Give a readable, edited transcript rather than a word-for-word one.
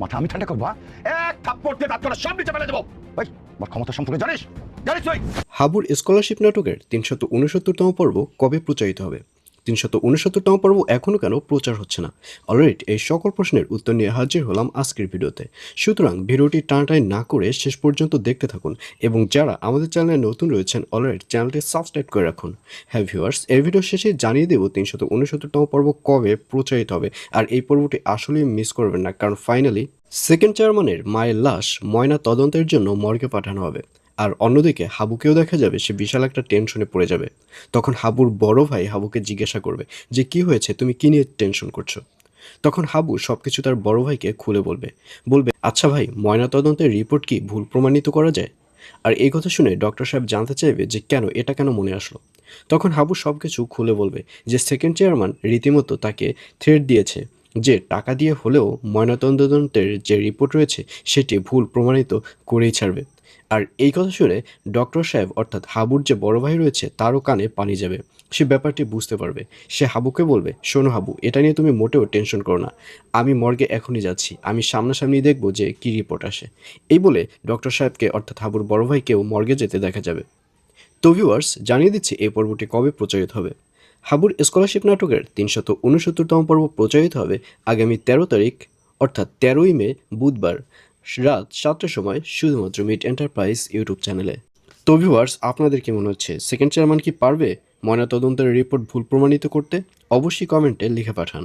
মাথা আমি ঠান্ডা করবো, এক থাপ্পড় দিয়ে দাঁত করা সব নিচে ফেলে দেবো। ভাই আমার ক্ষমতা সম্পর্কে জানিস জানিস তুই? হাবুর স্কলারশিপ নাটকের ৩৬৯তম পর্ব কবে প্রচারিত হবে? ৩৬৯তম পর্ব এখনও কেন প্রচার হচ্ছে না? অলরাইট, এই সকল প্রশ্নের উত্তর নিয়ে হাজির হলাম আজকের ভিডিওতে। সুতরাং ভিডিওটি টানাটানি না করে শেষ পর্যন্ত দেখতে থাকুন, এবং যারা আমাদের চ্যানেলে নতুন রয়েছেন অলরাইট চ্যানেলটি সাবস্ক্রাইব করে রাখুন। হ্যাঁ ভিউয়ার্স, এই ভিডিও শেষে জানিয়ে দেব ৩৬৯তম পর্ব কবে প্রচারিত হবে, আর এই পর্বটি আসলেই মিস করবেন না, কারণ ফাইনালি সেকেন্ড চেয়ারম্যানের মায়ের লাশ ময়না তদন্তের জন্য মর্গে পাঠানো হবে। আর অন্যদিকে হাবুকেও দেখা যাবে সে বিশাল একটা টেনশনে পড়ে যাবে। তখন হাবুর বড় ভাই হাবুকে জিজ্ঞাসা করবে যে কি হয়েছে, তুমি কি নিয়ে টেনশন করছো? তখন হাবু সবকিছু তার বড় ভাইকে খুলে বলবে। আচ্ছা ভাই, ময়নাতদন্তের রিপোর্ট কি ভুল প্রমাণিত করা যায়? আর এই কথা শুনে ডক্টর সাহেব জানতে চাইবে যে কেন এটা কেন মনে আসলো। তখন হাবু সবকিছু খুলে বলবে যে সেকেন্ড চেয়ারম্যান রীতিমতো তাকে থ্রেট দিয়েছে যে টাকা দিয়ে হলেও ময়নাতদন্তের যে রিপোর্ট রয়েছে সেটি ভুল প্রমাণিত করেই ছাড়বে। আর এই কথা শুনে ডক্টর সাহেব অর্থাৎ হাবুর যে বড় ভাই রয়েছে তারও কানে পানি যাবে। সে ব্যাপারটি বুঝতে পারবে। সে হাবুকে বলবে, শোনো হাবু, এটা নিয়ে তুমি মোটেও টেনশন করো না, আমি মর্গে এখনই যাচ্ছি, আমি সামনাসামনি দেখব যে কী রিপোর্ট আসে। এই বলে ডক্টর সাহেবকে অর্থাৎ হাবুর বড় ভাইকেও মর্গে যেতে দেখা যাবে। তো ভিউয়ার্স, জানিয়ে দিচ্ছি এই পর্বটি কবে প্রচারিত হবে। হাবুর স্কলারশিপ নাটকের ৩৬৯তম পর্ব প্রচারিত হবে আগামী ১৩ তারিখ অর্থাৎ ১৩ই মে বুধবার রাত ৭টার সময় শুধুমাত্র মিট এন্টারপ্রাইজ ইউটিউব চ্যানেলে। তো ভিউয়ার্স, আপনাদের কি মনে হচ্ছে সেকেন্ড চেয়ারম্যান কি পারবে ময়নাতদন্তের রিপোর্ট ভুল প্রমাণিত করতে? অবশ্যই কমেন্টে লিখে পাঠান।